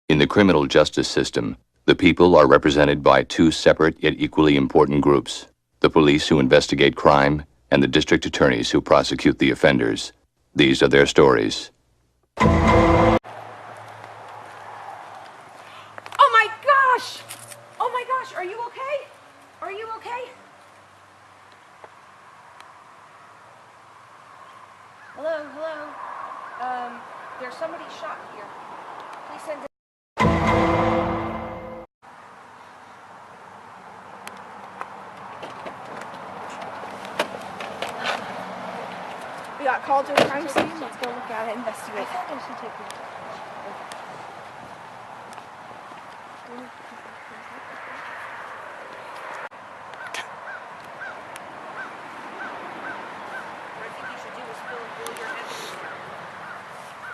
In the criminal justice system, the people are represented by two separate yet equally important groups: the police who investigate crime and the district attorneys who prosecute the offenders. These are their stories. Oh my gosh! Oh my gosh, are you okay? Are you okay? Hello, hello. There's somebody shot here. Please send it. We got called to a crime scene. Let's go look at it, investigate. I think I should take this. What I think you should do is fill all your evidence down.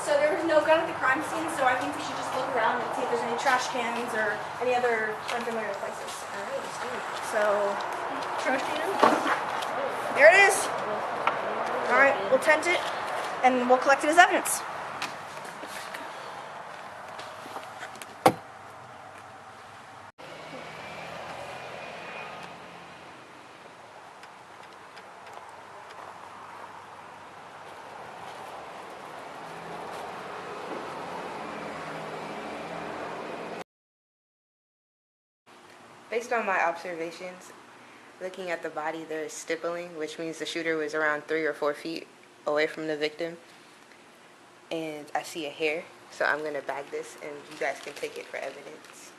So there was no gun at the crime scene, so I think we should just look around and see if there's any trash cans or any other unfamiliar places. Alright, let's do it. So, trash can? There it is! Alright, we'll tent it and we'll collect it as evidence. Based on my observations, looking at the body, there is stippling, which means the shooter was around 3 or 4 feet away from the victim. And I see a hair, so I'm going to bag this and you guys can take it for evidence.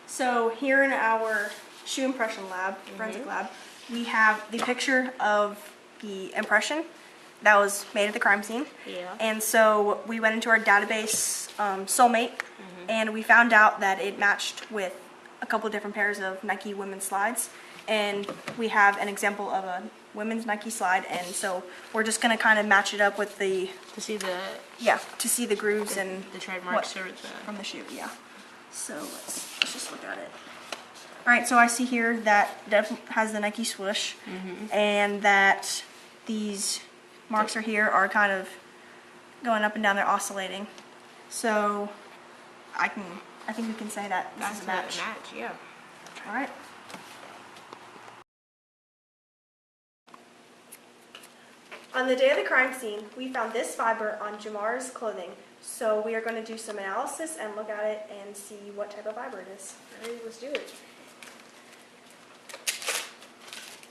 So here in our shoe impression lab, forensic lab, we have the picture of the impression that was made at the crime scene. Yeah. And so we went into our database, Soulmate, and we found out that it matched with a couple of different pairs of Nike women's slides. And we have an example of a women's Nike slide, and so we're just gonna kind of match it up with the, To see the to see the grooves and the trademarks what- or the from the shoe, yeah. So let's just look at it. All right, so I see here that Dev has the Nike swoosh, and that these marks are here are kind of going up and down, they're oscillating. So I think we can say that this is a match. yeah. All right. On the day of the crime scene, we found this fiber on Jamar's clothing. So we are going to do some analysis and look at it and see what type of fiber it is. All right, let's do it.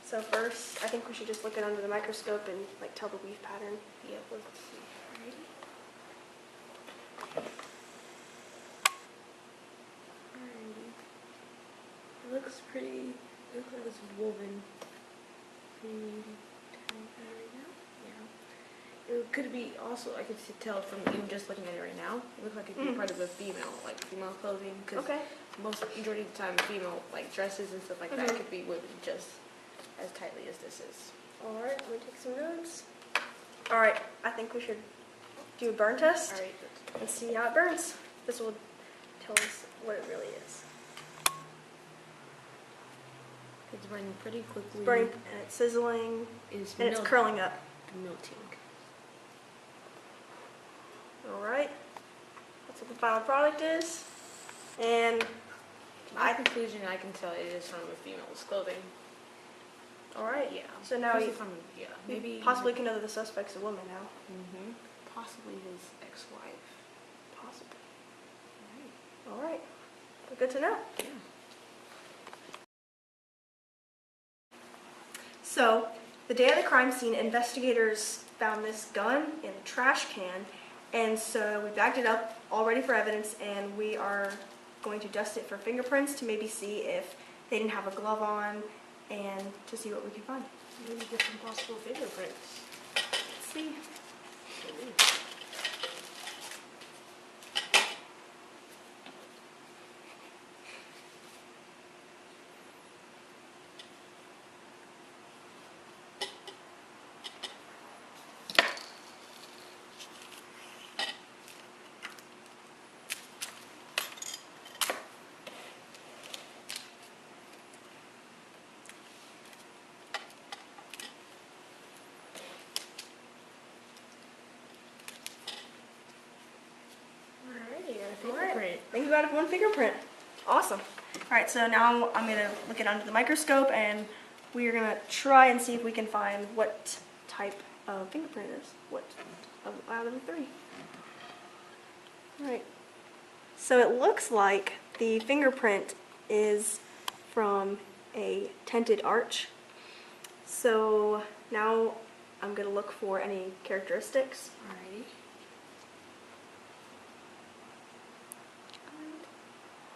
So first, I think we should just look it under the microscope and like tell the weave pattern. Yeah, let's see. Alrighty. It looks pretty, it looks like it's woven pretty tight right now. Yeah. It could be also, I could tell from even just looking at it right now, it looks like it could be part of a female, like female clothing. Cause Okay. majority of the time, female, like dresses and stuff like that could be woven just as tightly as this is. All right, let me take some notes. All right, I think we should do a burn test Alright, and see how it burns. This will tell us what it really is. it's burning pretty quickly. It's burning and it's sizzling It's and it's curling up. melting. All right, that's what the final product is. And My conclusion, I can tell it is from a female's clothing. all right, Yeah. so now Especially you from, yeah, maybe maybe possibly can know that the suspect's a woman now. possibly his ex-wife. Possibly. All right, well, good to know. Yeah. So the day of the crime scene, investigators found this gun in a trash can, and so we bagged it up, all ready for evidence, and we are going to dust it for fingerprints to maybe see if they didn't have a glove on, and to see what we can find. Maybe get some possible fingerprints. Let's see. Alrighty, got a All right. fingerprint. Think about it, one fingerprint. Awesome. All right, so now I'm gonna look it under the microscope, and we are gonna try and see if we can find what type of fingerprint it is. What out of the three? All right. So it looks like the fingerprint is from a tented arch. So now I'm gonna look for any characteristics. Alrighty.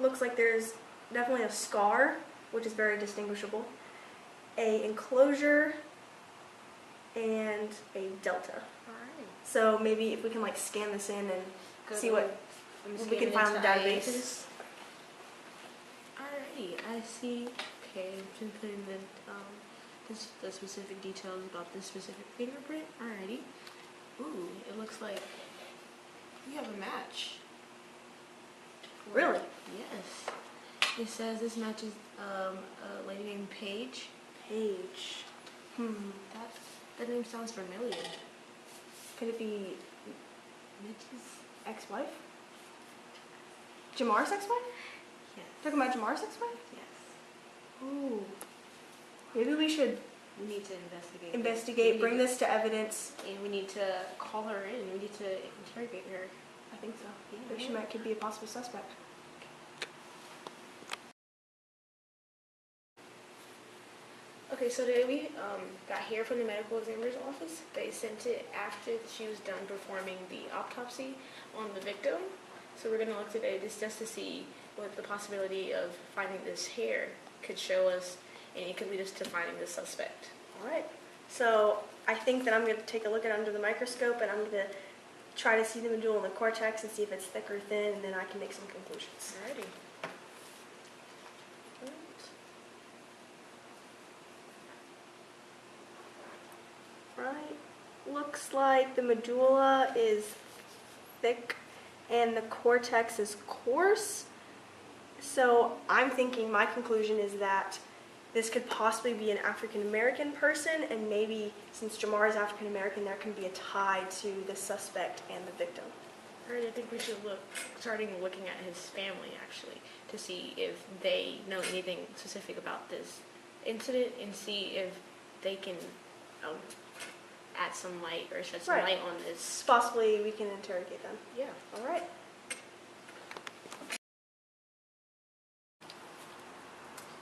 Looks like there's definitely a scar, which is very distinguishable, a enclosure, and a delta. Alright. So maybe if we can like scan this in and Go see to- what I'm we can scanning find in the into database. IASs. Alrighty, I see. Okay, I've been putting the specific details about this specific fingerprint. Alrighty. Ooh, it looks like we have a match. Really? Yes. It says this matches a lady named Paige. Page. That name sounds familiar. Could it be Mitch's. ex-wife? Jamar's ex-wife? Yes. Talking about Jamar's ex-wife? Yes. Ooh. Maybe we should We need to investigate. investigate, bring this to evidence. And we need to call her in. We need to interrogate her. I think so. Yeah. I think she could be a possible suspect. Okay, so today we got here from the medical examiner's office. They sent it after she was done performing the autopsy on the victim. So we're gonna look today just to see what the possibility of finding this hair could show us, and it could lead us to finding the suspect. All right. So I think that I'm going to take a look at it under the microscope, and I'm going to try to see the medulla and the cortex and see if it's thick or thin, and then I can make some conclusions. Alrighty. Right. Looks like the medulla is thick and the cortex is coarse. So I'm thinking my conclusion is that this could possibly be an African American person, and maybe since Jamar is African American, there can be a tie to the suspect and the victim. Alright, I think we should starting looking at his family actually, to see if they know anything specific about this incident and see if they can add some light or shed some Right. light on this. Possibly we can interrogate them. Yeah. All right.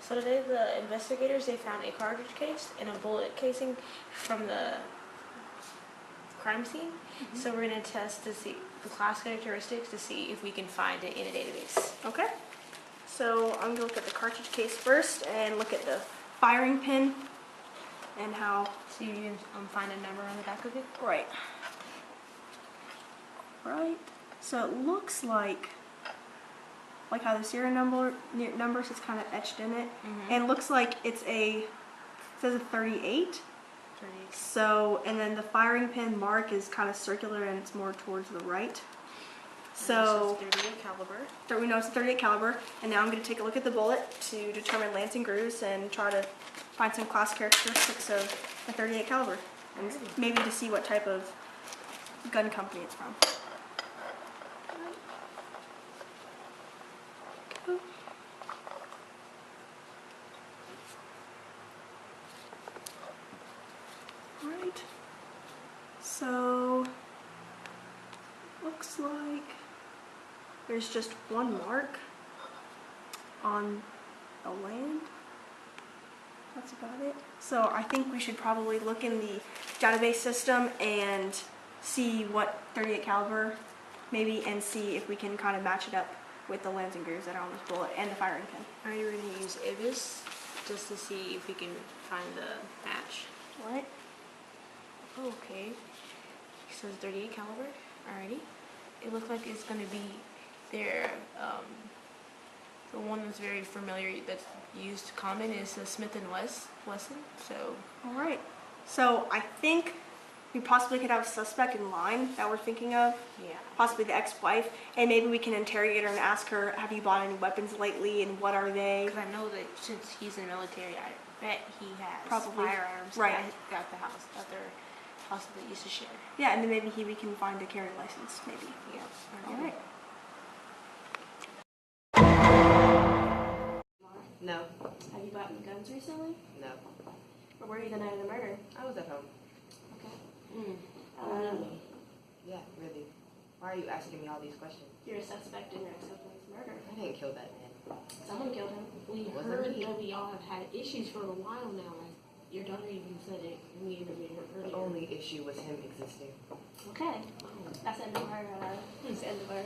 So today the investigators, they found a cartridge case and a bullet casing from the crime scene. So we're going to test to see the class characteristics to see if we can find it in a database. Okay. So I'm gonna look at the cartridge case first and look at the firing pin and how. So you can find a number on the back of it. Right. Right. So it looks like how the serial numbers is kind of etched in it, and it looks like it says a 38. So, and then the firing pin mark is kind of circular and it's more towards the right. So, 38 caliber. we know it's a 38 caliber, and now I'm going to take a look at the bullet to determine lancing grooves and try to find some class characteristics of a 38 caliber, and maybe to see what type of gun company it's from. Alright, so looks like there's just one mark on the land. that's about it. So I think we should probably look in the database system and see what 38 caliber maybe, and see if we can kind of match it up with the lands and grooves that are on this bullet and the firing pin. Alright, we're gonna use IBIS just to see if we can find the match. What? Okay. It says 38 caliber. Alrighty. It looks like it's gonna be their the one that's very familiar that's used common is the Smith & Wesson. So All right. So I think we possibly could have a suspect in line that we're thinking of, yeah. possibly the ex-wife, and maybe we can interrogate her and ask her, have you bought any weapons lately and what are they? Because I know that since he's in the military, I bet he has Probably. firearms Right. at the house that they're possibly used to share. Yeah, and then maybe we can find a carry license, maybe. Yeah. All right. No, Have you bought any guns recently? no. Or were you the night of the murder? I was at home. Okay. Um, Yeah, really. Why are you asking me all these questions? you're a suspect in your ex-husband's murder. I didn't kill that man. Someone killed him. We Was heard it me? that y'all have had issues for a while now. Like your daughter even said it when we interviewed her The earlier. only issue was him existing. Okay. That's the end of our, that's the end of our.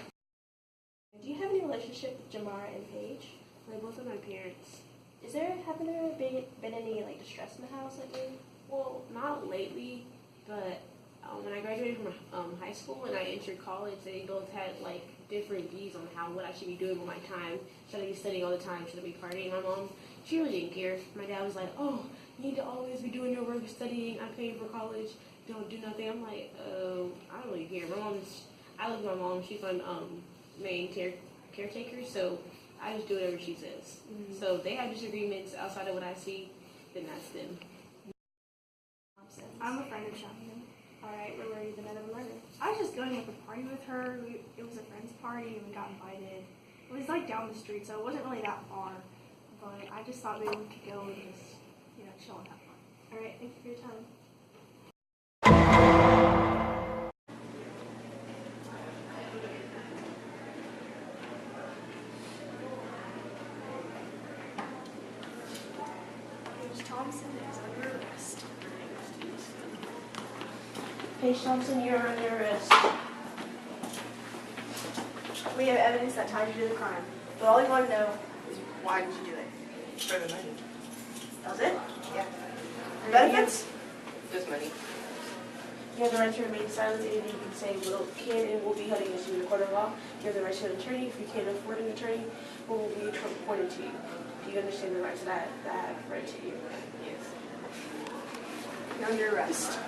Do you have any relationship with Jamara and Paige? Like both of my parents. Haven't there been any like distress in the house lately? Well, not lately, but when I graduated from high school and I entered college, they both had like different views on what I should be doing with my time. Should I be studying all the time? Should I be partying? My mom, she really didn't care. My dad was like, "Oh, you need to always be doing your work, studying. I'm paying for college. Don't do nothing." I'm like, "Oh, I don't really care." I live with my mom. She's my main caretaker, so I just do whatever she says. So if they have disagreements outside of what I see, then that's them. I'm a friend of Shotgun. Alright, where were you the night of the murder? I was just going like a party with her. It was a friend's party and we got invited. It was like down the street, so it wasn't really that far. But I just thought maybe we could go and just, chill and have fun. Alright, thank you for your time. Paige Thompson is under arrest. Paige Thompson, you're under arrest. We have evidence that tied you to the crime. But all we want to know is why did you do it? For the money. That was it? Yeah. Benefits? Just money. You have the right to remain silent. Anything you can say can and will be held against you in a court of law. You have the right to an attorney. If you can't afford an attorney, who will be appointed to you. Do you understand the right to that right to you? Yes. You're under arrest.